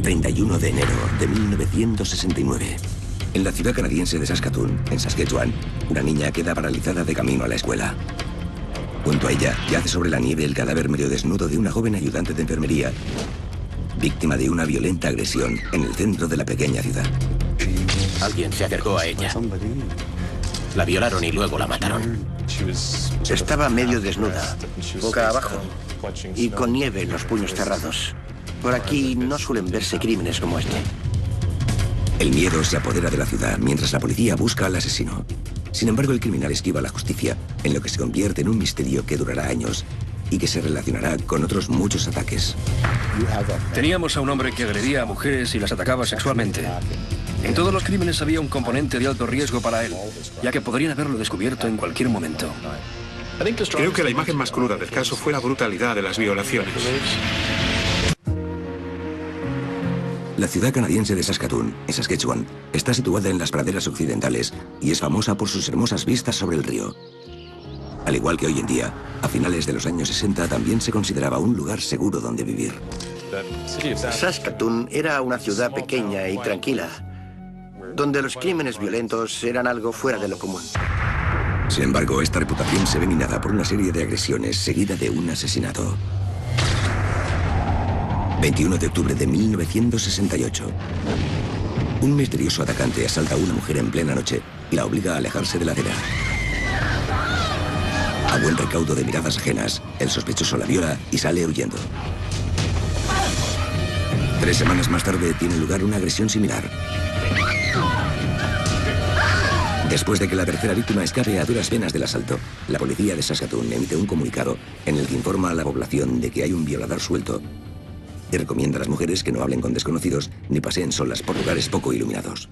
31 de enero de 1969. En la ciudad canadiense de Saskatoon, en Saskatchewan, una niña queda paralizada de camino a la escuela. Junto a ella yace sobre la nieve el cadáver medio desnudo de una joven ayudante de enfermería, víctima de una violenta agresión en el centro de la pequeña ciudad. Alguien se acercó a ella. La violaron y luego la mataron. Estaba medio desnuda, boca abajo, y con nieve en los puños cerrados. Por aquí no suelen verse crímenes como este. El miedo se apodera de la ciudad mientras la policía busca al asesino. Sin embargo, el criminal esquiva la justicia, en lo que se convierte en un misterio que durará años y que se relacionará con otros muchos ataques. Teníamos a un hombre que agredía a mujeres y las atacaba sexualmente. En todos los crímenes había un componente de alto riesgo para él, ya que podrían haberlo descubierto en cualquier momento. Creo que la imagen más cruda del caso fue la brutalidad de las violaciones. La ciudad canadiense de Saskatoon, en Saskatchewan, está situada en las praderas occidentales y es famosa por sus hermosas vistas sobre el río. Al igual que hoy en día, a finales de los años 60 también se consideraba un lugar seguro donde vivir. Saskatoon era una ciudad pequeña y tranquila, donde los crímenes violentos eran algo fuera de lo común. Sin embargo, esta reputación se ve minada por una serie de agresiones seguida de un asesinato. 21 de octubre de 1968. Un misterioso atacante asalta a una mujer en plena noche y la obliga a alejarse de la acera. A buen recaudo de miradas ajenas, el sospechoso la viola y sale huyendo. 3 semanas más tarde tiene lugar una agresión similar. Después de que la tercera víctima escape a duras penas del asalto, la policía de Saskatoon emite un comunicado en el que informa a la población de que hay un violador suelto y recomienda a las mujeres que no hablen con desconocidos ni paseen solas por lugares poco iluminados.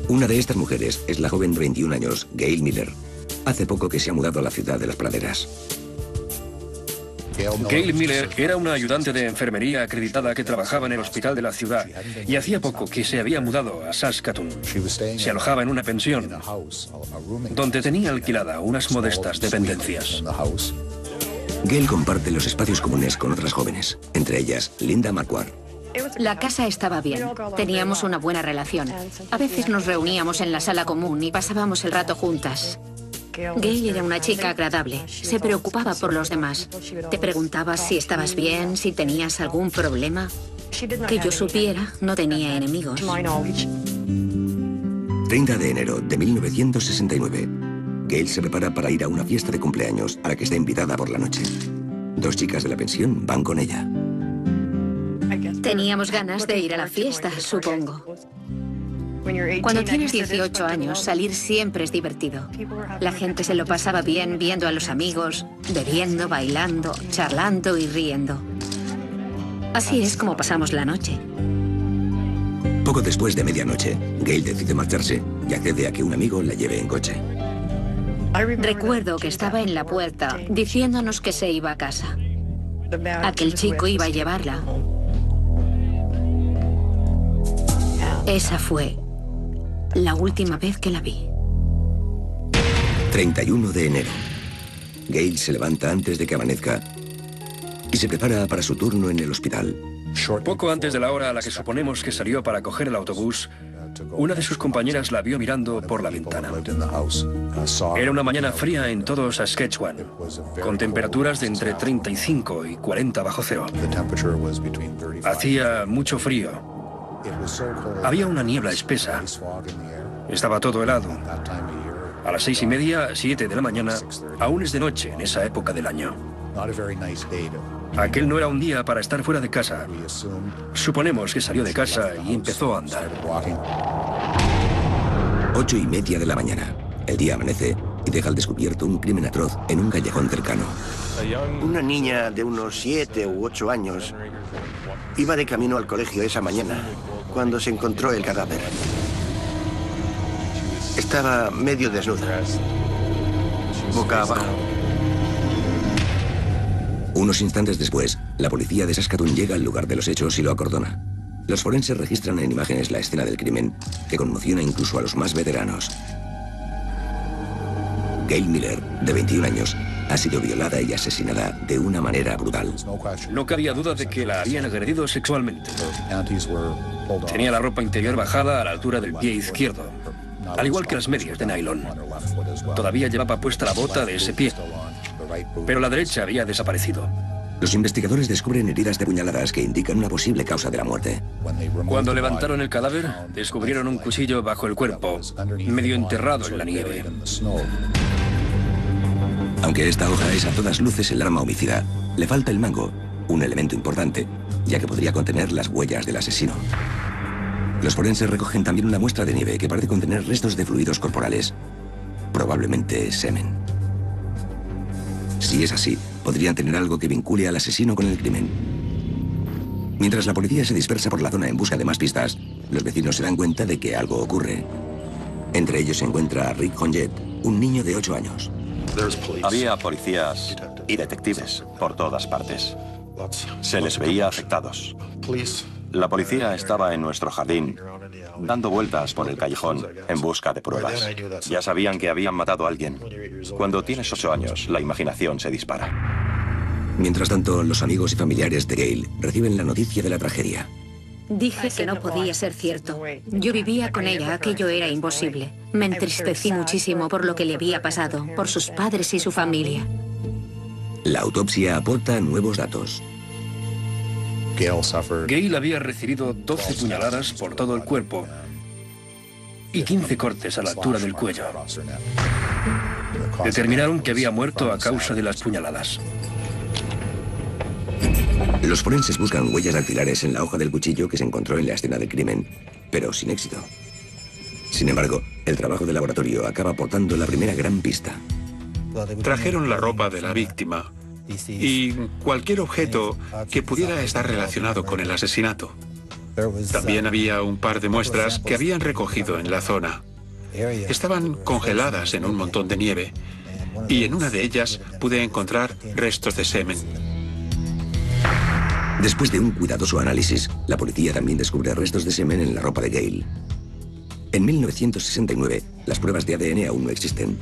Una de estas mujeres es la joven de 21 años, Gail Miller. Hace poco que se ha mudado a la ciudad de las praderas. Gail Miller era una ayudante de enfermería acreditada que trabajaba en el hospital de la ciudad y hacía poco que se había mudado a Saskatoon. Se alojaba en una pensión donde tenía alquilada unas modestas dependencias. Gail comparte los espacios comunes con otras jóvenes, entre ellas Linda Marquardt. La casa estaba bien, teníamos una buena relación. A veces nos reuníamos en la sala común y pasábamos el rato juntas. Gail era una chica agradable, se preocupaba por los demás. Te preguntaba si estabas bien, si tenías algún problema. Que yo supiera, no tenía enemigos. 30 de enero de 1969. Gail se prepara para ir a una fiesta de cumpleaños a la que está invitada por la noche. 2 chicas de la pensión van con ella. Teníamos ganas de ir a la fiesta, supongo. Cuando tienes 18 años, salir siempre es divertido. La gente se lo pasaba bien viendo a los amigos, bebiendo, bailando, charlando y riendo. Así es como pasamos la noche. Poco después de medianoche, Gail decide marcharse y accede a que un amigo la lleve en coche. Recuerdo que estaba en la puerta diciéndonos que se iba a casa. Aquel chico iba a llevarla. Esa fue la última vez que la vi. 31 de enero. Gail se levanta antes de que amanezca y se prepara para su turno en el hospital. Poco antes de la hora a la que suponemos que salió para coger el autobús, una de sus compañeras la vio mirando por la ventana. Era una mañana fría en todo Saskatchewan, con temperaturas de entre 35 y 40 bajo cero. Hacía mucho frío. Había una niebla espesa. Estaba todo helado. A las 6:30, 7 de la mañana, aún es de noche en esa época del año. Aquel no era un día para estar fuera de casa. Suponemos que salió de casa y empezó a andar. 8:30 de la mañana. El día amanece y deja al descubierto un crimen atroz en un callejón cercano. Una niña de unos 7 u 8 años iba de camino al colegio esa mañana cuando se encontró el cadáver. Estaba medio desnuda, boca abajo. Unos instantes después, la policía de Saskatoon llega al lugar de los hechos y lo acordona. Los forenses registran en imágenes la escena del crimen, que conmociona incluso a los más veteranos. Gail Miller, de 21 años, ha sido violada y asesinada de una manera brutal. No cabía duda de que la habían agredido sexualmente. Tenía la ropa interior bajada a la altura del pie izquierdo, al igual que las medias de nylon. Todavía llevaba puesta la bota de ese pie, pero la derecha había desaparecido. Los investigadores descubren heridas de puñaladas que indican una posible causa de la muerte. Cuando levantaron el cadáver, descubrieron un cuchillo bajo el cuerpo, medio enterrado en la nieve. Aunque esta hoja es a todas luces el arma homicida, le falta el mango, un elemento importante, ya que podría contener las huellas del asesino. Los forenses recogen también una muestra de nieve que parece contener restos de fluidos corporales, probablemente semen. Si es así, podrían tener algo que vincule al asesino con el crimen. Mientras la policía se dispersa por la zona en busca de más pistas, los vecinos se dan cuenta de que algo ocurre. Entre ellos se encuentra a Rick Honjet, un niño de 8 años. Había policías y detectives por todas partes. Se les veía afectados. La policía estaba en nuestro jardín, dando vueltas por el callejón en busca de pruebas. Ya sabían que habían matado a alguien. Cuando tienes 8 años, la imaginación se dispara. Mientras tanto, los amigos y familiares de Gail reciben la noticia de la tragedia. Dije que no podía ser cierto. Yo vivía con ella, aquello era imposible. Me entristecí muchísimo por lo que le había pasado, por sus padres y su familia. La autopsia aporta nuevos datos. Gail había recibido 12 puñaladas por todo el cuerpo y 15 cortes a la altura del cuello. Determinaron que había muerto a causa de las puñaladas. Los forenses buscan huellas dactilares en la hoja del cuchillo que se encontró en la escena del crimen, pero sin éxito. Sin embargo, el trabajo de laboratorio acaba aportando la primera gran pista. Trajeron la ropa de la víctima y cualquier objeto que pudiera estar relacionado con el asesinato. También había un par de muestras que habían recogido en la zona. Estaban congeladas en un montón de nieve y en una de ellas pude encontrar restos de semen. Después de un cuidadoso análisis, la policía también descubre restos de semen en la ropa de Gail. En 1969, las pruebas de ADN aún no existen,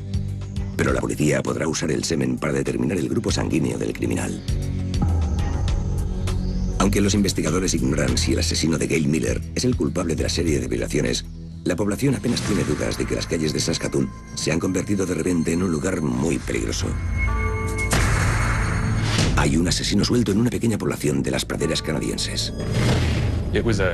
pero la policía podrá usar el semen para determinar el grupo sanguíneo del criminal. Aunque los investigadores ignoran si el asesino de Gail Miller es el culpable de la serie de violaciones, la población apenas tiene dudas de que las calles de Saskatoon se han convertido de repente en un lugar muy peligroso. Hay un asesino suelto en una pequeña población de las praderas canadienses.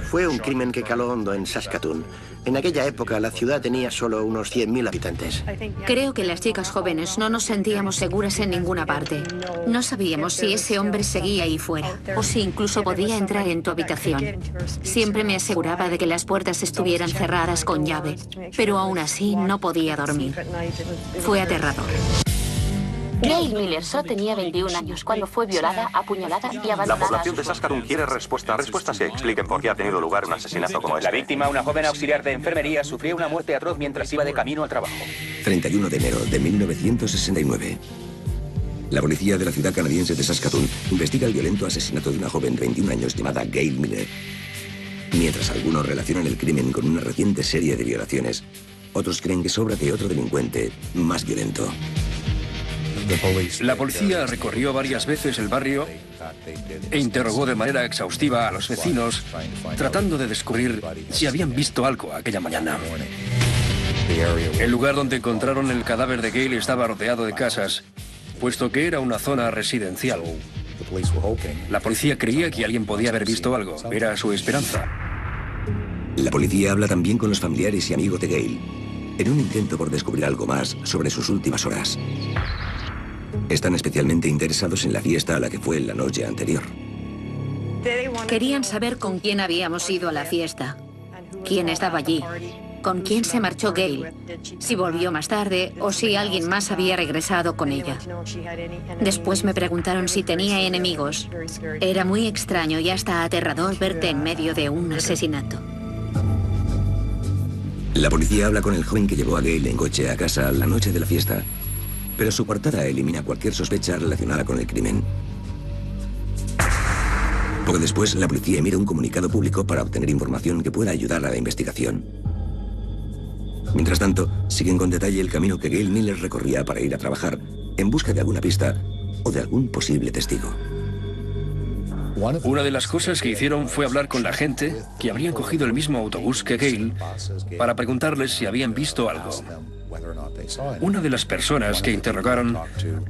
Fue un crimen que caló hondo en Saskatoon. En aquella época la ciudad tenía solo unos 100.000 habitantes. Creo que las chicas jóvenes no nos sentíamos seguras en ninguna parte. No sabíamos si ese hombre seguía ahí fuera o si incluso podía entrar en tu habitación. Siempre me aseguraba de que las puertas estuvieran cerradas con llave, pero aún así no podía dormir. Fue aterrador. Gail Miller solo tenía 21 años cuando fue violada, apuñalada y abandonada. La población de Saskatoon quiere respuestas que expliquen por qué ha tenido lugar un asesinato como este. La víctima, una joven auxiliar de enfermería, sufrió una muerte atroz mientras iba de camino al trabajo. 31 de enero de 1969. La policía de la ciudad canadiense de Saskatoon investiga el violento asesinato de una joven de 21 años llamada Gail Miller. Mientras algunos relacionan el crimen con una reciente serie de violaciones, otros creen que es obra de otro delincuente más violento. La policía recorrió varias veces el barrio e interrogó de manera exhaustiva a los vecinos, tratando de descubrir si habían visto algo aquella mañana. El lugar donde encontraron el cadáver de Gail estaba rodeado de casas, puesto que era una zona residencial. La policía creía que alguien podía haber visto algo, era su esperanza. La policía habla también con los familiares y amigos de Gail, en un intento por descubrir algo más sobre sus últimas horas. Están especialmente interesados en la fiesta a la que fue la noche anterior. Querían saber con quién habíamos ido a la fiesta, quién estaba allí, con quién se marchó Gail, si volvió más tarde o si alguien más había regresado con ella. Después me preguntaron si tenía enemigos. Era muy extraño y hasta aterrador verte en medio de un asesinato. La policía habla con el joven que llevó a Gail en coche a casa la noche de la fiesta, pero su coartada elimina cualquier sospecha relacionada con el crimen. Poco después, la policía emite un comunicado público para obtener información que pueda ayudar a la investigación. Mientras tanto, siguen con detalle el camino que Gail Miller recorría para ir a trabajar, en busca de alguna pista o de algún posible testigo. Una de las cosas que hicieron fue hablar con la gente que habrían cogido el mismo autobús que Gail para preguntarles si habían visto algo. Una de las personas que interrogaron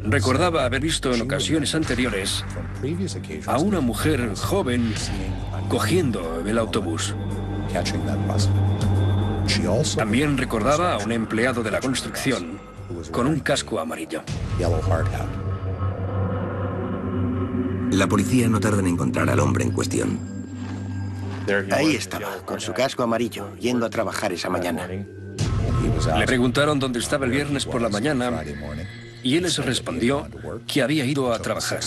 recordaba haber visto en ocasiones anteriores a una mujer joven cogiendo el autobús. También recordaba a un empleado de la construcción con un casco amarillo. La policía no tarda en encontrar al hombre en cuestión. Ahí estaba, con su casco amarillo, yendo a trabajar esa mañana. Le preguntaron dónde estaba el viernes por la mañana y él les respondió que había ido a trabajar.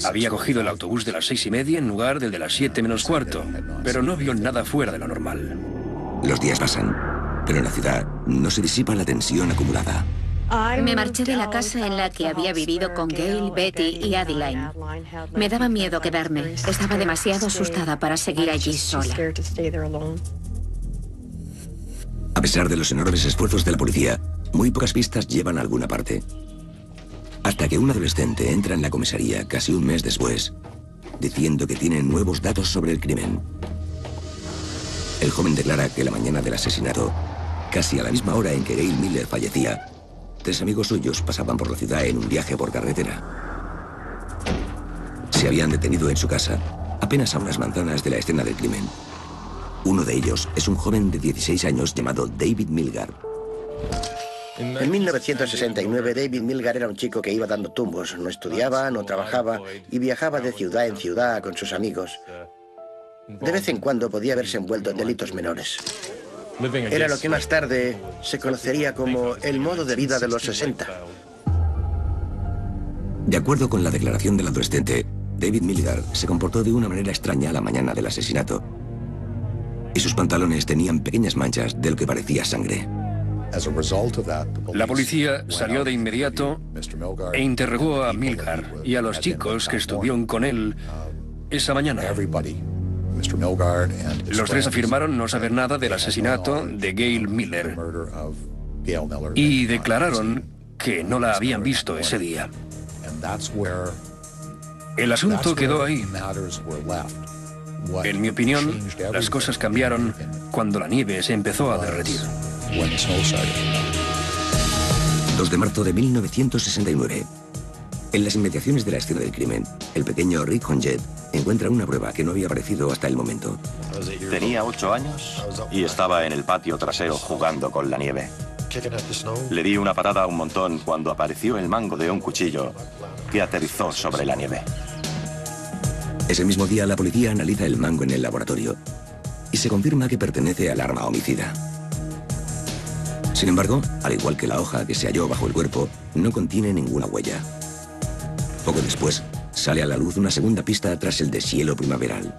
Había cogido el autobús de las 6:30 en lugar del de las 7 menos cuarto, pero no vio nada fuera de lo normal. Los días pasan, pero en la ciudad no se disipa la tensión acumulada. Me marché de la casa en la que había vivido con Gail, Betty y Adeline. Me daba miedo quedarme. Estaba demasiado asustada para seguir allí sola. A pesar de los enormes esfuerzos de la policía, muy pocas pistas llevan a alguna parte. Hasta que un adolescente entra en la comisaría casi un mes después, diciendo que tiene nuevos datos sobre el crimen. El joven declara que la mañana del asesinato, casi a la misma hora en que Gail Miller fallecía, 3 amigos suyos pasaban por la ciudad en un viaje por carretera. Se habían detenido en su casa, apenas a unas manzanas de la escena del crimen. Uno de ellos es un joven de 16 años llamado David Milgar. En 1969, David Milgar era un chico que iba dando tumbos. No estudiaba, no trabajaba y viajaba de ciudad en ciudad con sus amigos. De vez en cuando podía verse envuelto en delitos menores. Era lo que más tarde se conocería como el modo de vida de los 60. De acuerdo con la declaración del adolescente, David Milgar se comportó de una manera extraña la mañana del asesinato. Y sus pantalones tenían pequeñas manchas de lo que parecía sangre. La policía salió de inmediato e interrogó a Milgar y a los chicos que estuvieron con él esa mañana. Los 3 afirmaron no saber nada del asesinato de Gail Miller y declararon que no la habían visto ese día. El asunto quedó ahí. En mi opinión, las cosas cambiaron cuando la nieve se empezó a derretir. 2 de marzo de 1969. En las inmediaciones de la escena del crimen, el pequeño Rick Honjet encuentra una prueba que no había aparecido hasta el momento. Tenía 8 años y estaba en el patio trasero jugando con la nieve. Le di una patada a un montón cuando apareció el mango de un cuchillo que aterrizó sobre la nieve. Ese mismo día, la policía analiza el mango en el laboratorio y se confirma que pertenece al arma homicida. Sin embargo, al igual que la hoja que se halló bajo el cuerpo, no contiene ninguna huella. Poco después, sale a la luz una segunda pista tras el deshielo primaveral.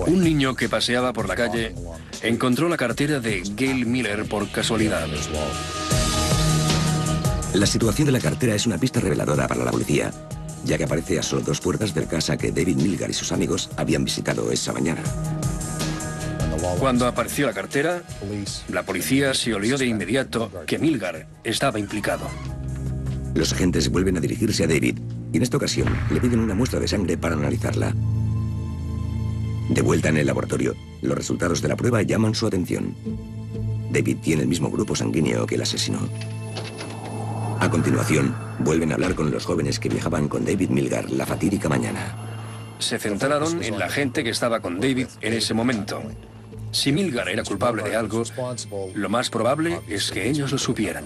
Un niño que paseaba por la calle encontró la cartera de Gail Miller por casualidad. La situación de la cartera es una pista reveladora para la policía, ya que aparece a solo 2 puertas de la casa que David Milgar y sus amigos habían visitado esa mañana. Cuando apareció la cartera, la policía se olió de inmediato que Milgar estaba implicado. Los agentes vuelven a dirigirse a David y en esta ocasión le piden una muestra de sangre para analizarla. De vuelta en el laboratorio, los resultados de la prueba llaman su atención. David tiene el mismo grupo sanguíneo que el asesino. A continuación, vuelven a hablar con los jóvenes que viajaban con David Milgar la fatídica mañana. Se centraron en la gente que estaba con David en ese momento. Si Milgar era culpable de algo, lo más probable es que ellos lo supieran.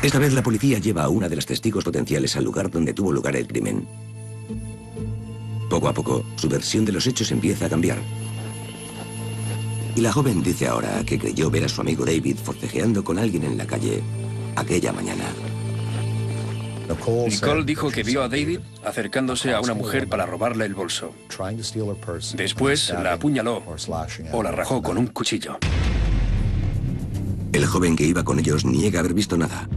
Esta vez la policía lleva a una de las testigos potenciales al lugar donde tuvo lugar el crimen. Poco a poco, su versión de los hechos empieza a cambiar. Y la joven dice ahora que creyó ver a su amigo David forcejeando con alguien en la calle aquella mañana. Nicole dijo que vio a David acercándose a una mujer para robarle el bolso. Después la apuñaló o la rajó con un cuchillo. El joven que iba con ellos niega haber visto nada,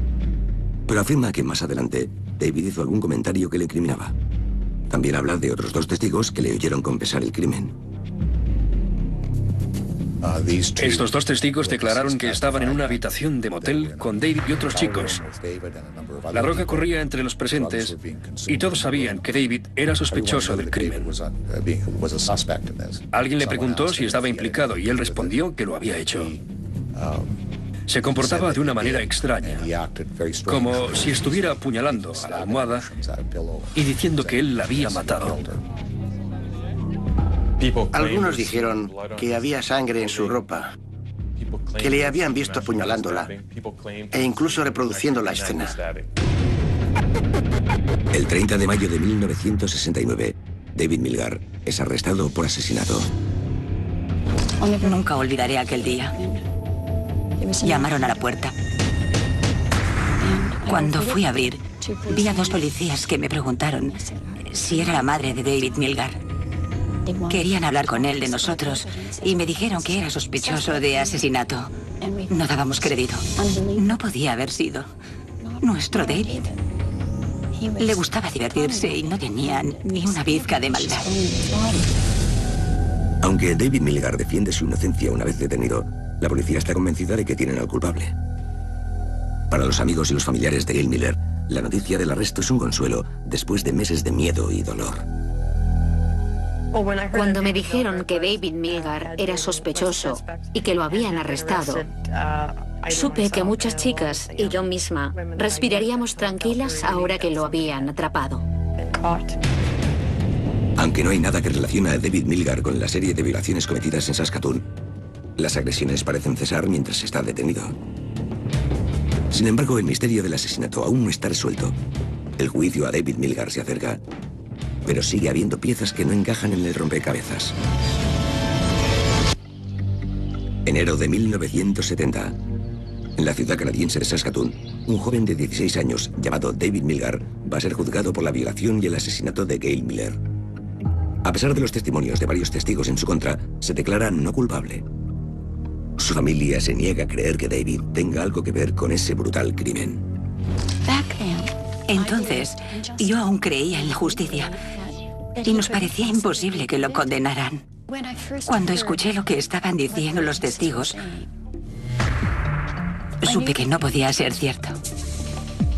pero afirma que más adelante David hizo algún comentario que le incriminaba. También habla de otros 2 testigos que le oyeron confesar el crimen. Estos dos testigos declararon que estaban en una habitación de motel con David y otros chicos. La droga corría entre los presentes y todos sabían que David era sospechoso del crimen. Alguien le preguntó si estaba implicado y él respondió que lo había hecho. Se comportaba de una manera extraña, como si estuviera apuñalando a la almohada y diciendo que él la había matado. Algunos dijeron que había sangre en su ropa, que le habían visto apuñalándola e incluso reproduciendo la escena. El 30 de mayo de 1969, David Milgar es arrestado por asesinato. Nunca olvidaré aquel día. Llamaron a la puerta. Cuando fui a abrir, vi a dos policías que me preguntaron si era la madre de David Milgar. Querían hablar con él de nosotros y me dijeron que era sospechoso de asesinato. No dábamos crédito. No podía haber sido nuestro David. Le gustaba divertirse y no tenía ni una pizca de maldad. Aunque David Milgar defiende su inocencia una vez detenido, la policía está convencida de que tienen al culpable. Para los amigos y los familiares de Gail Miller, la noticia del arresto es un consuelo después de meses de miedo y dolor. Cuando me dijeron que David Milgar era sospechoso y que lo habían arrestado, supe que muchas chicas y yo misma respiraríamos tranquilas ahora que lo habían atrapado. Aunque no hay nada que relacione a David Milgar con la serie de violaciones cometidas en Saskatoon, las agresiones parecen cesar mientras está detenido. Sin embargo, el misterio del asesinato aún no está resuelto. El juicio a David Milgar se acerca, pero sigue habiendo piezas que no encajan en el rompecabezas. Enero de 1970. En la ciudad canadiense de Saskatoon, un joven de 16 años llamado David Milgar va a ser juzgado por la violación y el asesinato de Gail Miller. A pesar de los testimonios de varios testigos en su contra, se declara no culpable. Su familia se niega a creer que David tenga algo que ver con ese brutal crimen. Entonces, yo aún creía en la justicia y nos parecía imposible que lo condenaran. Cuando escuché lo que estaban diciendo los testigos, supe que no podía ser cierto.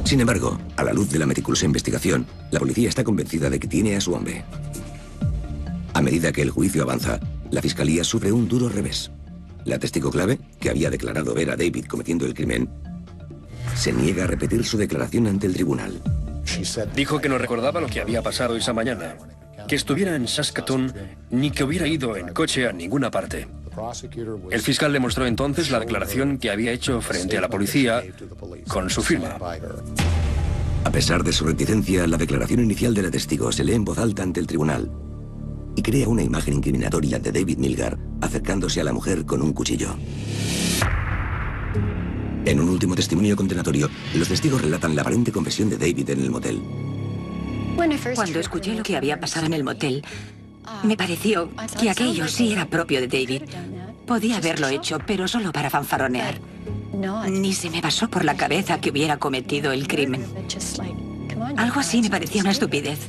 Sin embargo, a la luz de la meticulosa investigación, la policía está convencida de que tiene a su hombre. A medida que el juicio avanza, la fiscalía sufre un duro revés. La testigo clave, que había declarado ver a David cometiendo el crimen, se niega a repetir su declaración ante el tribunal. Dijo que no recordaba lo que había pasado esa mañana, que estuviera en Saskatoon ni que hubiera ido en coche a ninguna parte. El fiscal le mostró entonces la declaración que había hecho frente a la policía con su firma. A pesar de su reticencia, la declaración inicial de la testigo se lee en voz alta ante el tribunal y crea una imagen incriminatoria de David Milgar acercándose a la mujer con un cuchillo. En un último testimonio condenatorio, los testigos relatan la aparente confesión de David en el motel. Cuando escuché lo que había pasado en el motel, me pareció que aquello sí era propio de David. Podía haberlo hecho, pero solo para fanfaronear. Ni se me pasó por la cabeza que hubiera cometido el crimen. Algo así me parecía una estupidez.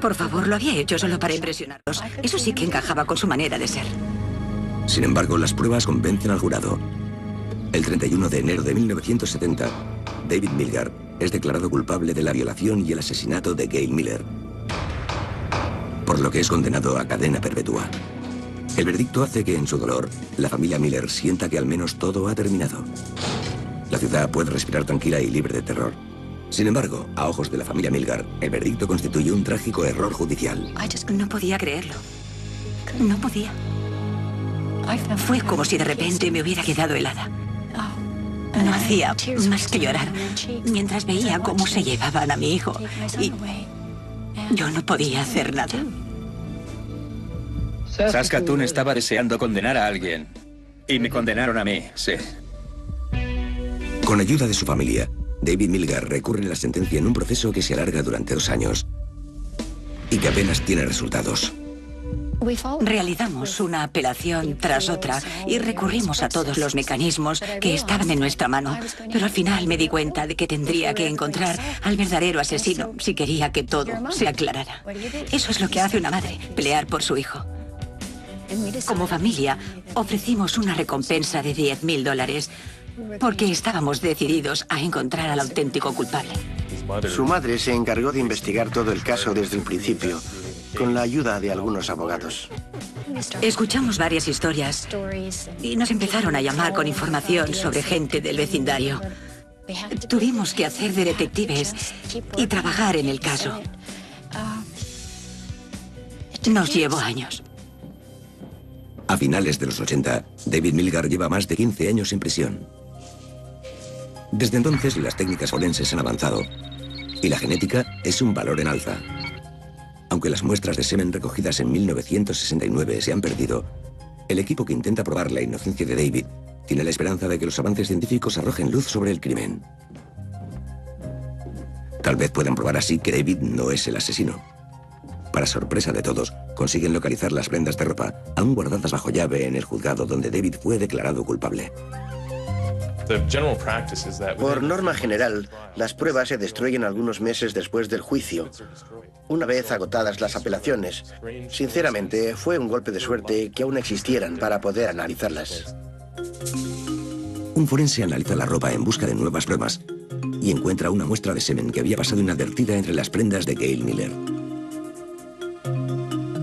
Por favor, lo había hecho solo para impresionarlos. Eso sí que encajaba con su manera de ser. Sin embargo, las pruebas convencen al jurado. El 31 de enero de 1970, David Milgar es declarado culpable de la violación y el asesinato de Gail Miller, por lo que es condenado a cadena perpetua. El veredicto hace que en su dolor, la familia Miller sienta que al menos todo ha terminado. La ciudad puede respirar tranquila y libre de terror. Sin embargo, a ojos de la familia Milgar, el veredicto constituye un trágico error judicial. No podía creerlo. No podía. Fue como si de repente me hubiera quedado helada. No hacía más que llorar mientras veía cómo se llevaban a mi hijo y yo no podía hacer nada. Saskatoon estaba deseando condenar a alguien y me condenaron a mí, sí. Con ayuda de su familia, David Milgar recurre a la sentencia en un proceso que se alarga durante 2 años y que apenas tiene resultados. Realizamos una apelación tras otra y recurrimos a todos los mecanismos que estaban en nuestra mano, pero al final me di cuenta de que tendría que encontrar al verdadero asesino si quería que todo se aclarara. Eso es lo que hace una madre, pelear por su hijo. Como familia, ofrecimos una recompensa de $10.000 porque estábamos decididos a encontrar al auténtico culpable. Su madre se encargó de investigar todo el caso desde el principio, con la ayuda de algunos abogados. Escuchamos varias historias y nos empezaron a llamar con información sobre gente del vecindario. Tuvimos que hacer de detectives y trabajar en el caso. Nos llevó años. A finales de los 80, David Milgar lleva más de 15 años en prisión. Desde entonces, las técnicas forenses han avanzado y la genética es un valor en alza. Aunque las muestras de semen recogidas en 1969 se han perdido, el equipo que intenta probar la inocencia de David tiene la esperanza de que los avances científicos arrojen luz sobre el crimen. Tal vez puedan probar así que David no es el asesino. Para sorpresa de todos, consiguen localizar las prendas de ropa, aún guardadas bajo llave en el juzgado donde David fue declarado culpable. Por norma general, las pruebas se destruyen algunos meses después del juicio, una vez agotadas las apelaciones. Sinceramente, fue un golpe de suerte que aún existieran para poder analizarlas. Un forense analiza la ropa en busca de nuevas pruebas y encuentra una muestra de semen que había pasado inadvertida entre las prendas de Gail Miller.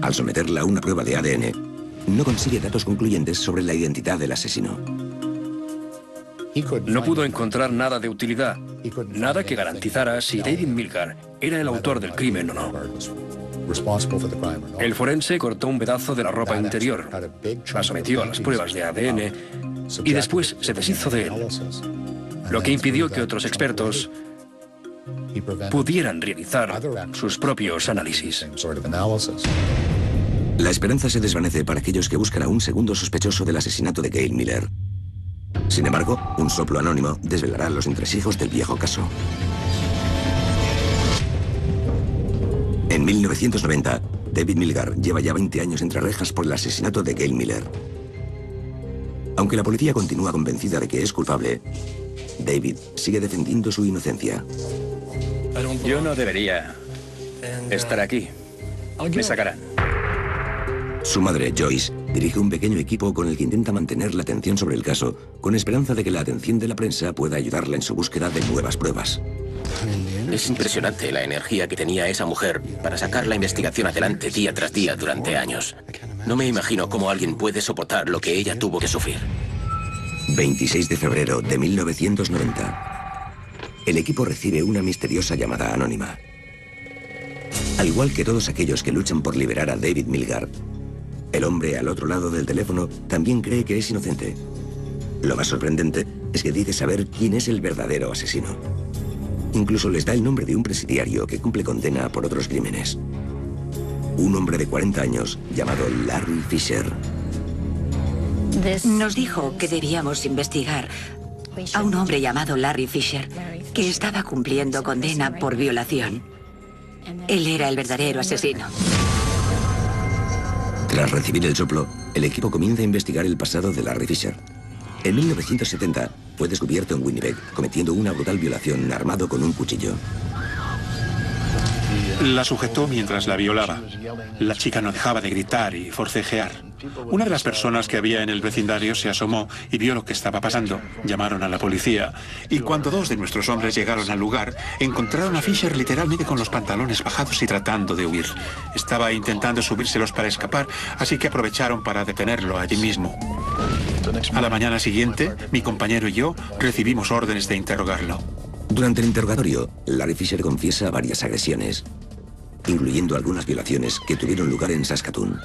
Al someterla a una prueba de ADN, no consigue datos concluyentes sobre la identidad del asesino. No pudo encontrar nada de utilidad, nada que garantizara si David Milgar era el autor del crimen o no. El forense cortó un pedazo de la ropa interior, la sometió a las pruebas de ADN y después se deshizo de él, lo que impidió que otros expertos pudieran realizar sus propios análisis. La esperanza se desvanece para aquellos que buscan a un segundo sospechoso del asesinato de Gail Miller. Sin embargo, un soplo anónimo desvelará los entresijos del viejo caso. En 1990, David Milgar lleva ya 20 años entre rejas por el asesinato de Gail Miller. Aunque la policía continúa convencida de que es culpable, David sigue defendiendo su inocencia. Yo no debería estar aquí. Me sacarán. Su madre, Joyce, dirige un pequeño equipo con el que intenta mantener la atención sobre el caso, con esperanza de que la atención de la prensa pueda ayudarla en su búsqueda de nuevas pruebas. Es impresionante la energía que tenía esa mujer para sacar la investigación adelante día tras día durante años. No me imagino cómo alguien puede soportar lo que ella tuvo que sufrir. 26 de febrero de 1990. El equipo recibe una misteriosa llamada anónima. Al igual que todos aquellos que luchan por liberar a David Milgar, el hombre al otro lado del teléfono también cree que es inocente. Lo más sorprendente es que dice saber quién es el verdadero asesino. Incluso les da el nombre de un presidiario que cumple condena por otros crímenes. Un hombre de 40 años llamado Larry Fisher. Nos dijo que debíamos investigar a un hombre llamado Larry Fisher, que estaba cumpliendo condena por violación. Él era el verdadero asesino. Tras recibir el soplo, el equipo comienza a investigar el pasado de Larry Fisher. En 1970 fue descubierto en Winnipeg cometiendo una brutal violación armado con un cuchillo. La sujetó mientras la violaba. La chica no dejaba de gritar y forcejear. Una de las personas que había en el vecindario se asomó y vio lo que estaba pasando. Llamaron a la policía y cuando dos de nuestros hombres llegaron al lugar, encontraron a Fisher literalmente con los pantalones bajados y tratando de huir. Estaba intentando subírselos para escapar, así que aprovecharon para detenerlo allí mismo. A la mañana siguiente, mi compañero y yo recibimos órdenes de interrogarlo. Durante el interrogatorio, Larry Fisher confiesa varias agresiones, incluyendo algunas violaciones que tuvieron lugar en Saskatoon.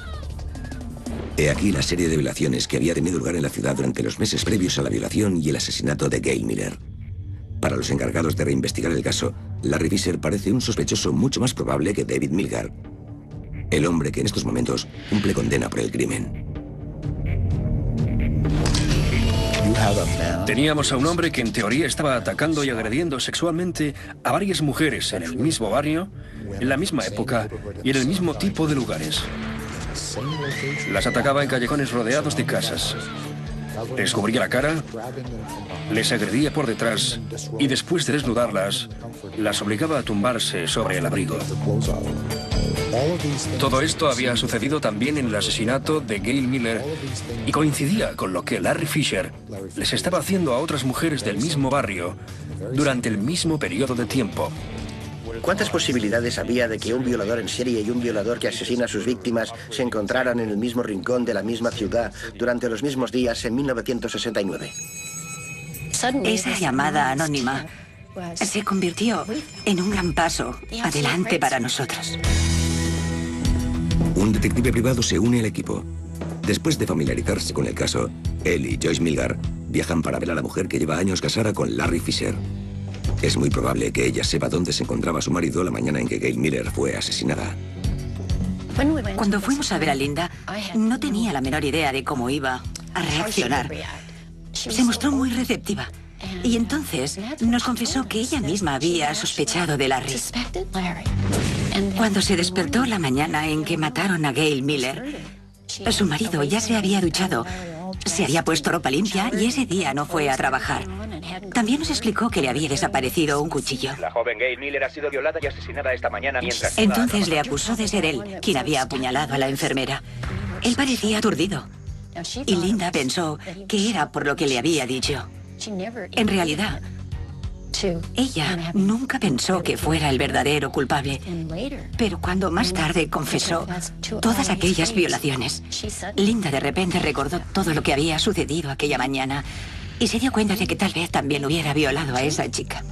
He aquí la serie de violaciones que había tenido lugar en la ciudad durante los meses previos a la violación y el asesinato de Gail Miller. Para los encargados de reinvestigar el caso, Larry Fisher parece un sospechoso mucho más probable que David Milgar, el hombre que en estos momentos cumple condena por el crimen. Teníamos a un hombre que en teoría estaba atacando y agrediendo sexualmente a varias mujeres en el mismo barrio, en la misma época y en el mismo tipo de lugares. Las atacaba en callejones rodeados de casas. Les cubría la cara, les agredía por detrás y después de desnudarlas, las obligaba a tumbarse sobre el abrigo. Todo esto había sucedido también en el asesinato de Gail Miller y coincidía con lo que Larry Fisher les estaba haciendo a otras mujeres del mismo barrio durante el mismo periodo de tiempo. ¿Cuántas posibilidades había de que un violador en serie y un violador que asesina a sus víctimas se encontraran en el mismo rincón de la misma ciudad durante los mismos días en 1969? Esa llamada anónima se convirtió en un gran paso adelante para nosotros. Un detective privado se une al equipo. Después de familiarizarse con el caso, él y Joyce Milgar viajan para ver a la mujer que lleva años casada con Larry Fisher. Es muy probable que ella sepa dónde se encontraba su marido la mañana en que Gail Miller fue asesinada. Cuando fuimos a ver a Linda, no tenía la menor idea de cómo iba a reaccionar. Se mostró muy receptiva. Y entonces nos confesó que ella misma había sospechado de Larry. Cuando se despertó la mañana en que mataron a Gail Miller, su marido ya se había duchado, se había puesto ropa limpia y ese día no fue a trabajar. También nos explicó que le había desaparecido un cuchillo. La joven Gail Miller ha sido violada y asesinada esta mañana mientras... Entonces le acusó de ser él quien había apuñalado a la enfermera. Él parecía aturdido. Y Linda pensó que era por lo que le había dicho. En realidad, ella nunca pensó que fuera el verdadero culpable. Pero cuando más tarde confesó todas aquellas violaciones, Linda de repente recordó todo lo que había sucedido aquella mañana y se dio cuenta de que tal vez también hubiera violado a esa chica.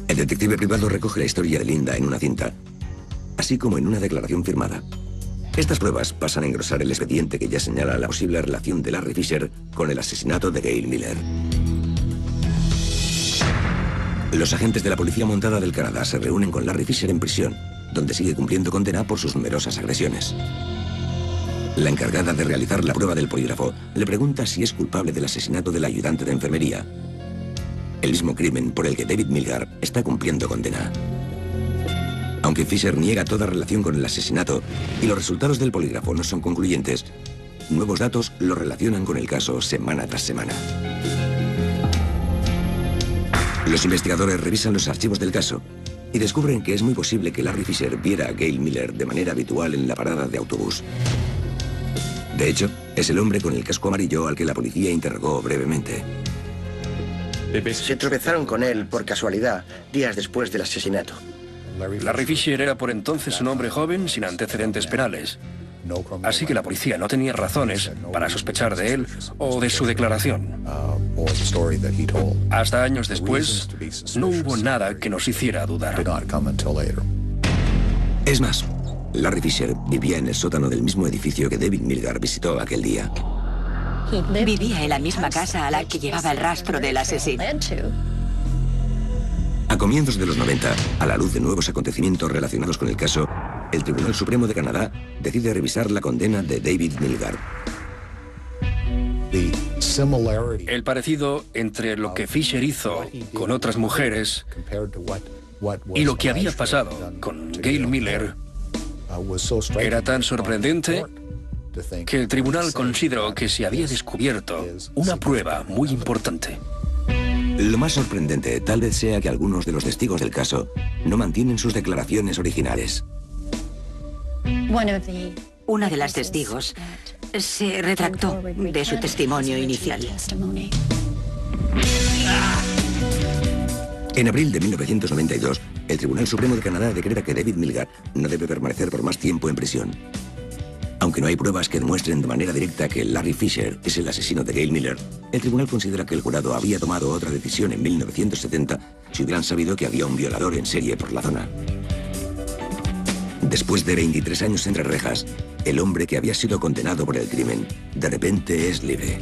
El detective privado recoge la historia de Linda en una cinta, así como en una declaración firmada. Estas pruebas pasan a engrosar el expediente que ya señala la posible relación de Larry Fisher con el asesinato de Gail Miller. Los agentes de la Policía Montada del Canadá se reúnen con Larry Fisher en prisión, donde sigue cumpliendo condena por sus numerosas agresiones. La encargada de realizar la prueba del polígrafo le pregunta si es culpable del asesinato del ayudante de enfermería, el mismo crimen por el que David Milgar está cumpliendo condena. Aunque Fisher niega toda relación con el asesinato y los resultados del polígrafo no son concluyentes, nuevos datos lo relacionan con el caso semana tras semana. Los investigadores revisan los archivos del caso y descubren que es muy posible que Larry Fisher viera a Gail Miller de manera habitual en la parada de autobús. De hecho, es el hombre con el casco amarillo al que la policía interrogó brevemente. Se tropezaron con él por casualidad días después del asesinato. Larry Fisher era por entonces un hombre joven sin antecedentes penales. Así que la policía no tenía razones para sospechar de él o de su declaración. Hasta años después, no hubo nada que nos hiciera dudar. Es más, Larry Fisher vivía en el sótano del mismo edificio que David Milgar visitó aquel día. Vivía en la misma casa a la que llevaba el rastro del asesino. A comienzos de los 90, a la luz de nuevos acontecimientos relacionados con el caso, el Tribunal Supremo de Canadá decide revisar la condena de David Milgar. El parecido entre lo que Fisher hizo con otras mujeres y lo que había pasado con Gail Miller era tan sorprendente que el tribunal consideró que se había descubierto una prueba muy importante. Lo más sorprendente tal vez sea que algunos de los testigos del caso no mantienen sus declaraciones originales. Una de las testigos se retractó de su testimonio inicial. En abril de 1992, el Tribunal Supremo de Canadá decreta que David Milgar no debe permanecer por más tiempo en prisión. Aunque no hay pruebas que demuestren de manera directa que Larry Fisher es el asesino de Gail Miller, el tribunal considera que el jurado había tomado otra decisión en 1970 si hubieran sabido que había un violador en serie por la zona. Después de 23 años entre rejas, el hombre que había sido condenado por el crimen, de repente es libre.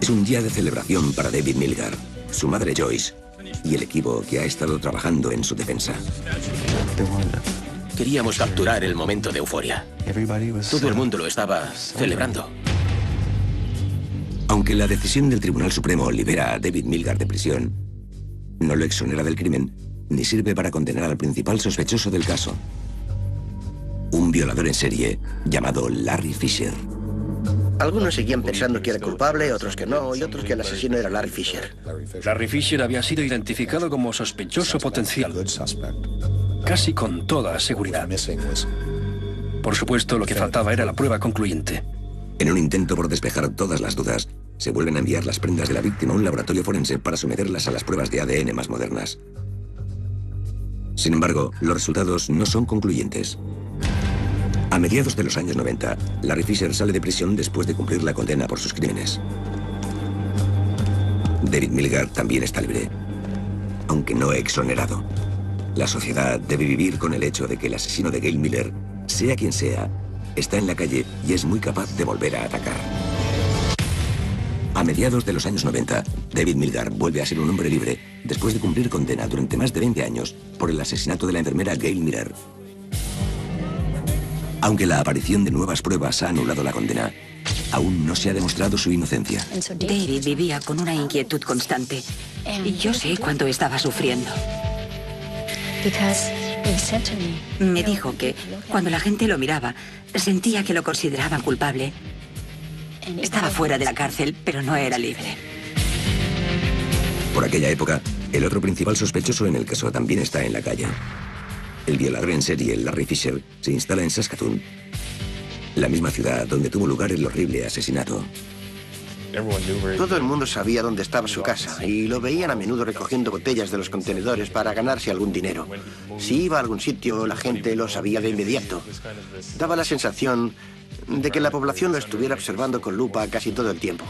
Es un día de celebración para David Milgar, su madre Joyce y el equipo que ha estado trabajando en su defensa. Queríamos capturar el momento de euforia. Todo el mundo lo estaba celebrando. Aunque la decisión del Tribunal Supremo libera a David Milgar de prisión, no lo exonera del crimen ni sirve para condenar al principal sospechoso del caso, un violador en serie llamado Larry Fisher. Algunos seguían pensando que era culpable, otros que no, y otros que el asesino era Larry Fisher. Larry Fisher había sido identificado como sospechoso potencial, casi con toda seguridad. Por supuesto, lo que faltaba era la prueba concluyente. En un intento por despejar todas las dudas, se vuelven a enviar las prendas de la víctima a un laboratorio forense para someterlas a las pruebas de ADN más modernas. Sin embargo, los resultados no son concluyentes. A mediados de los años 90, Larry Fisher sale de prisión después de cumplir la condena por sus crímenes. David Milgar también está libre, aunque no exonerado. La sociedad debe vivir con el hecho de que el asesino de Gail Miller, sea quien sea, está en la calle y es muy capaz de volver a atacar. A mediados de los años 90, David Milgar vuelve a ser un hombre libre después de cumplir condena durante más de 20 años por el asesinato de la enfermera Gail Miller. Aunque la aparición de nuevas pruebas ha anulado la condena, aún no se ha demostrado su inocencia. David vivía con una inquietud constante y yo sé cuánto estaba sufriendo. Me dijo que cuando la gente lo miraba, sentía que lo consideraban culpable. Estaba fuera de la cárcel, pero no era libre. Por aquella época, el otro principal sospechoso en el caso también está en la calle. El violador en serie, Larry Fisher, se instala en Saskatoon, la misma ciudad donde tuvo lugar el horrible asesinato. Todo el mundo sabía dónde estaba su casa y lo veían a menudo recogiendo botellas de los contenedores para ganarse algún dinero. Si iba a algún sitio, la gente lo sabía de inmediato. Daba la sensación de que la población lo estuviera observando con lupa casi todo el tiempo.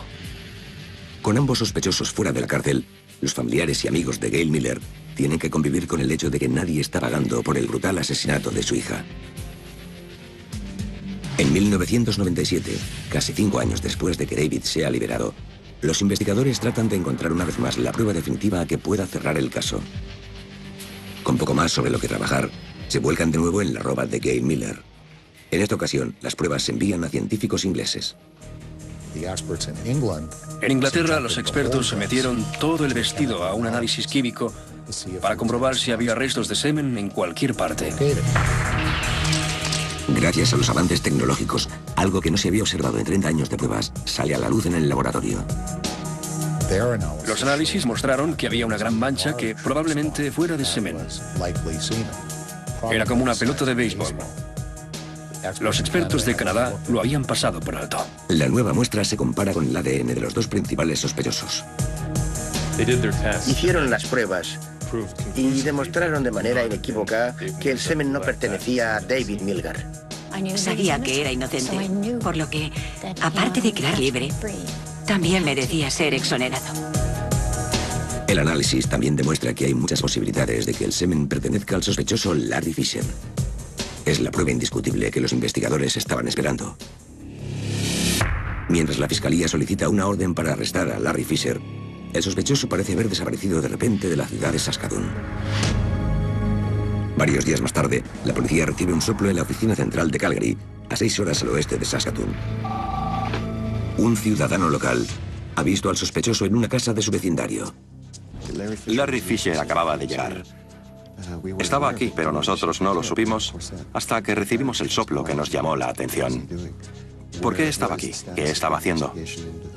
Con ambos sospechosos fuera de la cárcel, los familiares y amigos de Gail Miller tienen que convivir con el hecho de que nadie está pagando por el brutal asesinato de su hija. En 1997, casi 5 años después de que David sea liberado, los investigadores tratan de encontrar una vez más la prueba definitiva que pueda cerrar el caso. Con poco más sobre lo que trabajar, se vuelcan de nuevo en la roba de Gail Miller. En esta ocasión, las pruebas se envían a científicos ingleses. En Inglaterra, los expertos sometieron todo el vestido a un análisis químico para comprobar si había restos de semen en cualquier parte. Gracias a los avances tecnológicos, algo que no se había observado en 30 años de pruebas sale a la luz en el laboratorio. Los análisis mostraron que había una gran mancha que probablemente fuera de semen. Era como una pelota de béisbol. Los expertos de Canadá lo habían pasado por alto. La nueva muestra se compara con el ADN de los dos principales sospechosos. Hicieron las pruebas y demostraron de manera inequívoca que el semen no pertenecía a David Milgar. Sabía que era inocente, por lo que, aparte de quedar libre, también merecía ser exonerado. El análisis también demuestra que hay muchas posibilidades de que el semen pertenezca al sospechoso Larry Fisher. Es la prueba indiscutible que los investigadores estaban esperando. Mientras la fiscalía solicita una orden para arrestar a Larry Fisher, el sospechoso parece haber desaparecido de repente de la ciudad de Saskatoon. Varios días más tarde, la policía recibe un soplo en la oficina central de Calgary, a 6 horas al oeste de Saskatoon. Un ciudadano local ha visto al sospechoso en una casa de su vecindario. Larry Fisher acababa de llegar. Estaba aquí, pero nosotros no lo supimos hasta que recibimos el soplo que nos llamó la atención. ¿Por qué estaba aquí? ¿Qué estaba haciendo?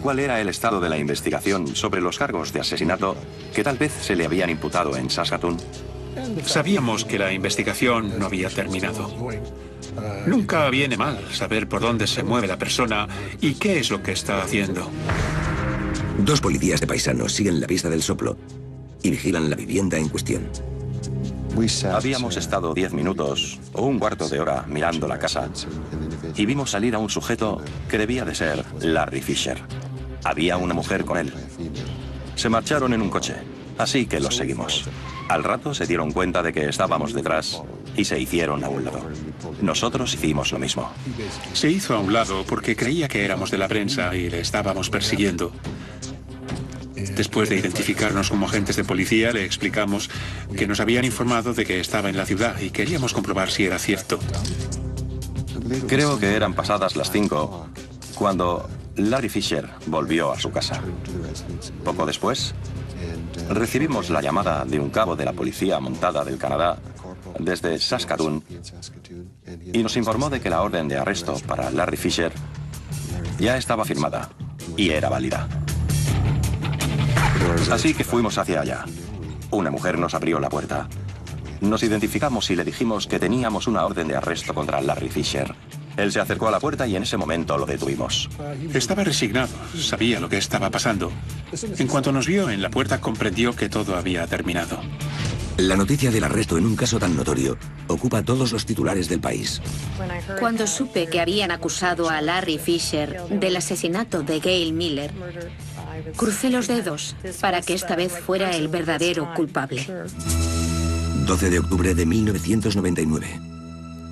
¿Cuál era el estado de la investigación sobre los cargos de asesinato que tal vez se le habían imputado en Saskatoon? Sabíamos que la investigación no había terminado. Nunca viene mal saber por dónde se mueve la persona y qué es lo que está haciendo. Dos policías de paisanos siguen la pista del soplo y vigilan la vivienda en cuestión. Habíamos estado 10 minutos o un cuarto de hora mirando la casa y vimos salir a un sujeto que debía de ser Larry Fisher. Había una mujer con él. Se marcharon en un coche, así que los seguimos. Al rato se dieron cuenta de que estábamos detrás y se hicieron a un lado. Nosotros hicimos lo mismo. Se hizo a un lado porque creía que éramos de la prensa y le estábamos persiguiendo. Después de identificarnos como agentes de policía, le explicamos que nos habían informado de que estaba en la ciudad y queríamos comprobar si era cierto. Creo que eran pasadas las 5 cuando Larry Fisher volvió a su casa. Poco después, recibimos la llamada de un cabo de la Policía Montada del Canadá desde Saskatoon y nos informó de que la orden de arresto para Larry Fisher Ya estaba firmada y era válida. Así que fuimos hacia allá. Una mujer nos abrió la puerta. Nos identificamos y le dijimos que teníamos una orden de arresto contra Larry Fisher. Él se acercó a la puerta y en ese momento lo detuvimos. Estaba resignado, sabía lo que estaba pasando. En cuanto nos vio en la puerta, comprendió que todo había terminado. La noticia del arresto en un caso tan notorio ocupa todos los titulares del país. Cuando supe que habían acusado a Larry Fisher del asesinato de Gail Miller, crucé los dedos para que esta vez fuera el verdadero culpable. 12 de octubre de 1999.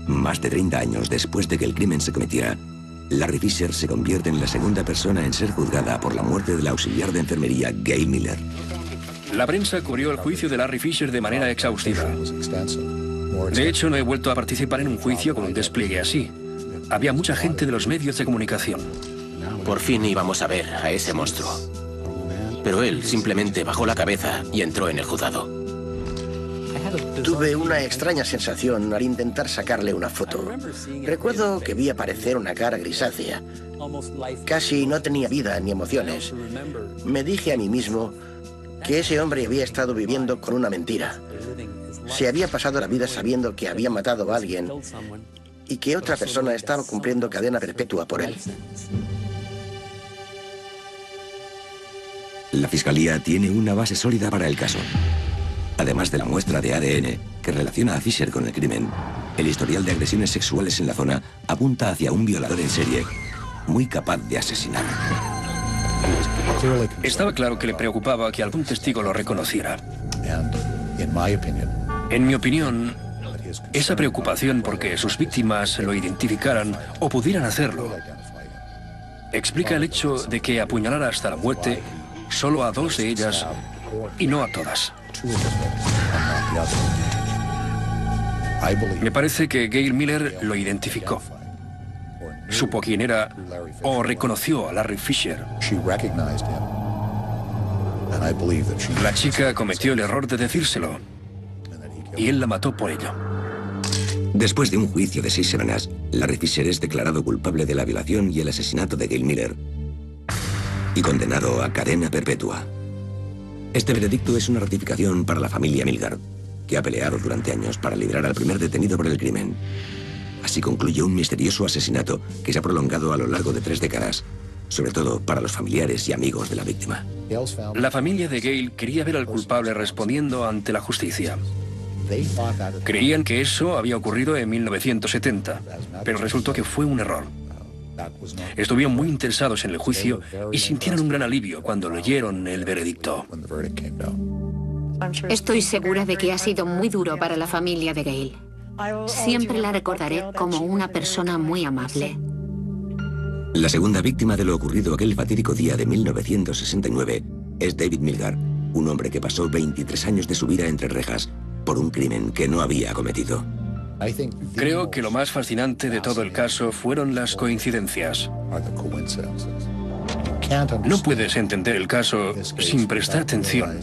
Más de 30 años después de que el crimen se cometiera, Larry Fisher se convierte en la segunda persona en ser juzgada por la muerte del auxiliar de enfermería Gail Miller. La prensa cubrió el juicio de Larry Fisher de manera exhaustiva. De hecho, no he vuelto a participar en un juicio con un despliegue así. Había mucha gente de los medios de comunicación. Por fin íbamos a ver a ese monstruo. Pero él simplemente bajó la cabeza y entró en el juzgado. Tuve una extraña sensación al intentar sacarle una foto. Recuerdo que vi aparecer una cara grisácea. Casi no tenía vida ni emociones. Me dije a mí mismo que ese hombre había estado viviendo con una mentira. Se había pasado la vida sabiendo que había matado a alguien y que otra persona estaba cumpliendo cadena perpetua por él. La fiscalía tiene una base sólida para el caso. Además de la muestra de ADN que relaciona a Fisher con el crimen, el historial de agresiones sexuales en la zona apunta hacia un violador en serie muy capaz de asesinar. Estaba claro que le preocupaba que algún testigo lo reconociera. En mi opinión, esa preocupación porque sus víctimas lo identificaran o pudieran hacerlo explica el hecho de que apuñalara hasta la muerte solo a 2 de ellas y no a todas. Me parece que Gail Miller lo identificó. Supo quién era o reconoció a Larry Fisher. La chica cometió el error de decírselo y él la mató por ello. Después de un juicio de 6 semanas, Larry Fisher es declarado culpable de la violación y el asesinato de Gail Miller y condenado a cadena perpetua. Este veredicto es una ratificación para la familia Milgar, que ha peleado durante años para liberar al primer detenido por el crimen. Así concluye un misterioso asesinato que se ha prolongado a lo largo de 3 décadas, sobre todo para los familiares y amigos de la víctima. La familia de Gail quería ver al culpable respondiendo ante la justicia. Creían que eso había ocurrido en 1970, pero resultó que fue un error. Estuvieron muy interesados en el juicio y sintieron un gran alivio cuando leyeron el veredicto. Estoy segura de que ha sido muy duro para la familia de Gail. Siempre la recordaré como una persona muy amable. La segunda víctima de lo ocurrido aquel fatídico día de 1969 es David Milgar, un hombre que pasó 23 años de su vida entre rejas por un crimen que no había cometido. Creo que lo más fascinante de todo el caso fueron las coincidencias. No puedes entender el caso sin prestar atención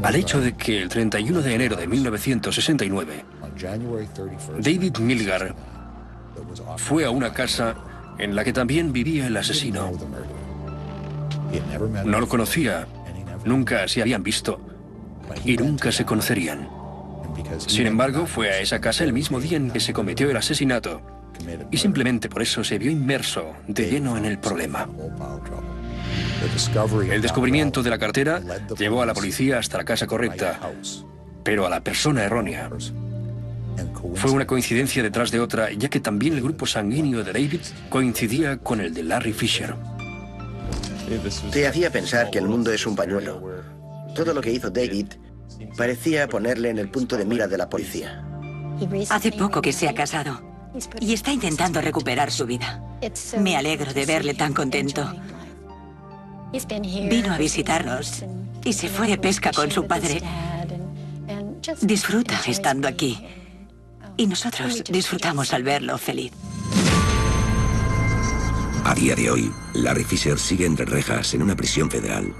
al hecho de que el 31 de enero de 1969, David Milgar fue a una casa en la que también vivía el asesino. No lo conocía, nunca se habían visto y nunca se conocerían. Sin embargo, fue a esa casa el mismo día en que se cometió el asesinato y simplemente por eso se vio inmerso de lleno en el problema. El descubrimiento de la cartera llevó a la policía hasta la casa correcta, pero a la persona errónea. Fue una coincidencia detrás de otra, ya que también el grupo sanguíneo de David coincidía con el de Larry Fisher. Te hacía pensar que el mundo es un pañuelo. Todo lo que hizo David parecía ponerle en el punto de mira de la policía. Hace poco que se ha casado y está intentando recuperar su vida. Me alegro de verle tan contento. Vino a visitarnos y se fue de pesca con su padre. Disfruta estando aquí y nosotros disfrutamos al verlo feliz. A día de hoy, Larry Fisher sigue entre rejas en una prisión federal.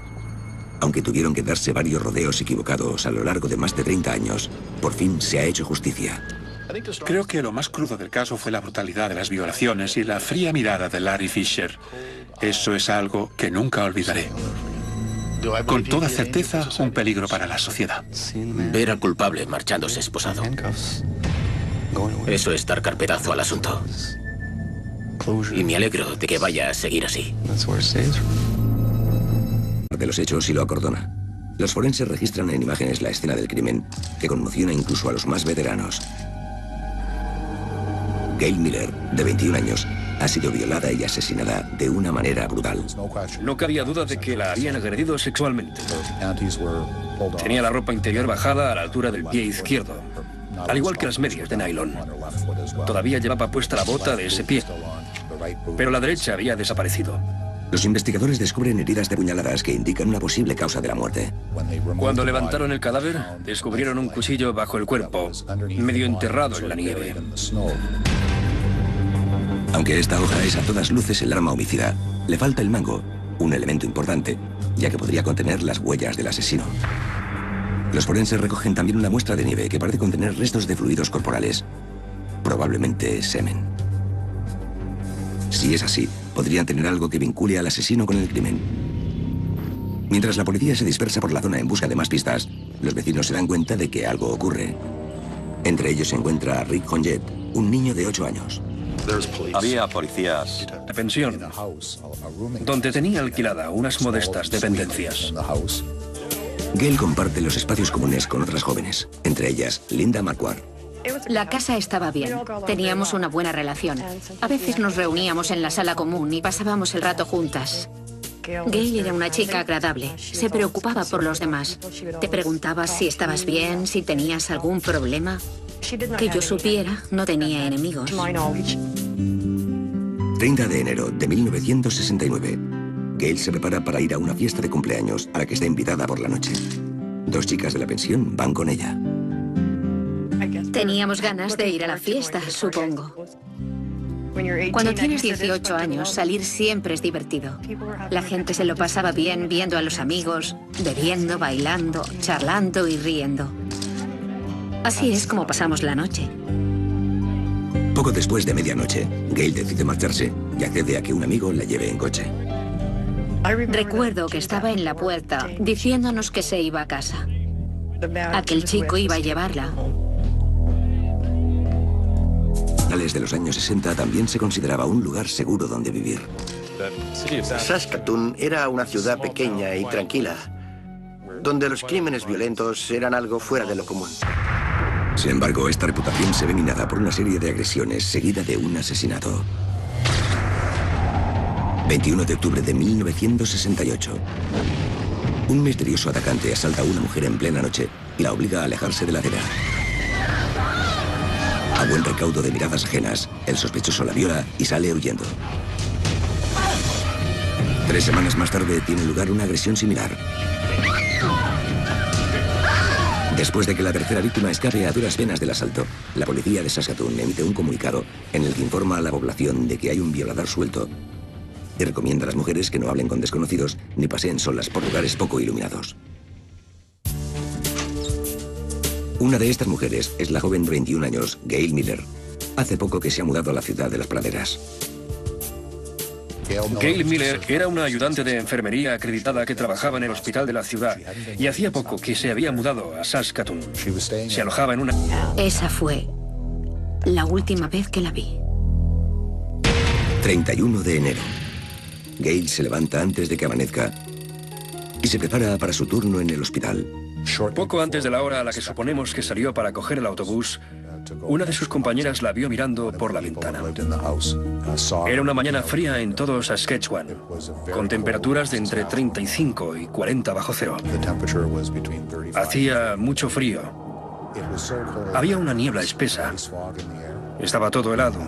Aunque tuvieron que darse varios rodeos equivocados a lo largo de más de 30 años, por fin se ha hecho justicia. Creo que lo más crudo del caso fue la brutalidad de las violaciones y la fría mirada de Larry Fisher. Eso es algo que nunca olvidaré. Con toda certeza, un peligro para la sociedad. Ver al culpable marchándose esposado. Eso es dar carpetazo al asunto. Y me alegro de que vaya a seguir así. De los hechos y lo acordona. Los forenses registran en imágenes la escena del crimen, que conmociona incluso a los más veteranos. Gail Miller, de 21 años, ha sido violada y asesinada de una manera brutal. No cabía duda de que la habían agredido sexualmente. Tenía la ropa interior bajada a la altura del pie izquierdo, al igual que las medias de nylon. Todavía llevaba puesta la bota de ese pie, pero la derecha había desaparecido. Los investigadores descubren heridas de puñaladas que indican una posible causa de la muerte. Cuando levantaron el cadáver, descubrieron un cuchillo bajo el cuerpo, medio enterrado en la nieve. Aunque esta hoja es a todas luces el arma homicida, le falta el mango, un elemento importante, ya que podría contener las huellas del asesino. Los forenses recogen también una muestra de nieve que parece contener restos de fluidos corporales, probablemente semen. Si es así, podrían tener algo que vincule al asesino con el crimen. Mientras la policía se dispersa por la zona en busca de más pistas, los vecinos se dan cuenta de que algo ocurre. Entre ellos se encuentra a Rick Honjet, un niño de 8 años. Había policías. La pensión, donde tenía alquilada unas modestas dependencias. Gail comparte los espacios comunes con otras jóvenes, entre ellas Linda Marquardt. La casa estaba bien. Teníamos una buena relación. A veces nos reuníamos en la sala común y pasábamos el rato juntas. Gail era una chica agradable. Se preocupaba por los demás. Te preguntaba si estabas bien, si tenías algún problema. Que yo supiera, no tenía enemigos. 30 de enero de 1969. Gail se prepara para ir a una fiesta de cumpleaños a la que está invitada por la noche. 2 chicas de la pensión van con ella. Teníamos ganas de ir a la fiesta, supongo. Cuando tienes 18 años, salir siempre es divertido. La gente se lo pasaba bien viendo a los amigos, bebiendo, bailando, charlando y riendo. Así es como pasamos la noche. Poco después de medianoche, Gail decide marcharse y accede a que un amigo la lleve en coche. Recuerdo que estaba en la puerta diciéndonos que se iba a casa. Aquel chico iba a llevarla. A finales de los años 60 también se consideraba un lugar seguro donde vivir. Saskatoon era una ciudad pequeña y tranquila, donde los crímenes violentos eran algo fuera de lo común. Sin embargo, esta reputación se ve minada por una serie de agresiones seguida de un asesinato. 21 de octubre de 1968. Un misterioso atacante asalta a una mujer en plena noche y la obliga a alejarse de la acera. A buen recaudo de miradas ajenas, el sospechoso la viola y sale huyendo. 3 semanas más tarde tiene lugar una agresión similar. Después de que la tercera víctima escape a duras penas del asalto, la policía de Saskatoon emite un comunicado en el que informa a la población de que hay un violador suelto y recomienda a las mujeres que no hablen con desconocidos ni paseen solas por lugares poco iluminados. Una de estas mujeres es la joven de 21 años, Gail Miller. Hace poco que se ha mudado a la ciudad de las praderas. Gail Miller era una ayudante de enfermería acreditada que trabajaba en el hospital de la ciudad y hacía poco que se había mudado a Saskatoon. Se alojaba en una... Esa fue la última vez que la vi. 31 de enero. Gail se levanta antes de que amanezca y se prepara para su turno en el hospital. Poco antes de la hora a la que suponemos que salió para coger el autobús, una de sus compañeras la vio mirando por la ventana. Era una mañana fría en todo Saskatchewan, con temperaturas de entre 35 y 40 bajo cero. Hacía mucho frío. Había una niebla espesa. Estaba todo helado.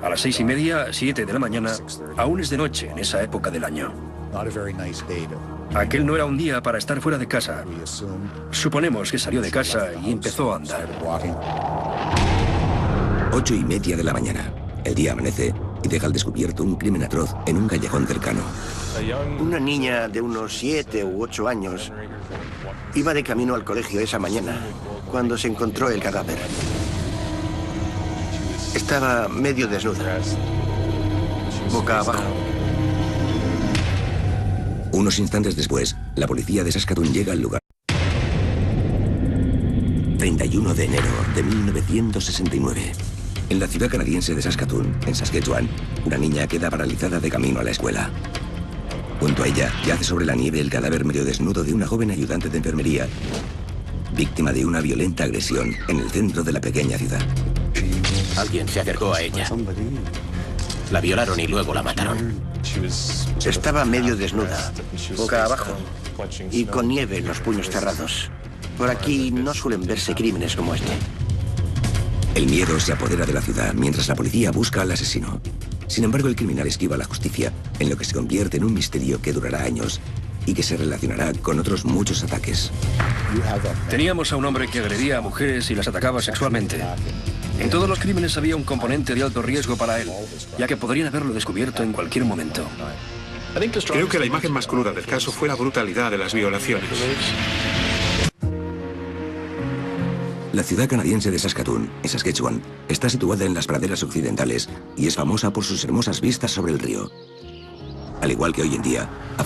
A las 6:30, 7 de la mañana, aún es de noche en esa época del año. Aquel no era un día para estar fuera de casa. Suponemos que salió de casa y empezó a andar. 8:30 de la mañana. El día amanece y deja al descubierto un crimen atroz en un callejón cercano. Una niña de unos 7 u 8 años iba de camino al colegio esa mañana, cuando se encontró el cadáver. Estaba medio desnuda, boca abajo. Unos instantes después, la policía de Saskatoon llega al lugar. 31 de enero de 1969. En la ciudad canadiense de Saskatoon, en Saskatchewan, una niña queda paralizada de camino a la escuela. Junto a ella yace sobre la nieve el cadáver medio desnudo de una joven ayudante de enfermería, víctima de una violenta agresión en el centro de la pequeña ciudad. Alguien se acercó a ella. La violaron y luego la mataron. Estaba medio desnuda, boca abajo, y con nieve en los puños cerrados. Por aquí no suelen verse crímenes como este. El miedo se apodera de la ciudad mientras la policía busca al asesino. Sin embargo, el criminal esquiva la justicia, en lo que se convierte en un misterio que durará años y que se relacionará con otros muchos ataques. Teníamos a un hombre que agredía a mujeres y las atacaba sexualmente. En todos los crímenes había un componente de alto riesgo para él, ya que podrían haberlo descubierto en cualquier momento. Creo que la imagen más cruda del caso fue la brutalidad de las violaciones. La ciudad canadiense de Saskatoon, en Saskatchewan, está situada en las praderas occidentales y es famosa por sus hermosas vistas sobre el río. Al igual que hoy en día, a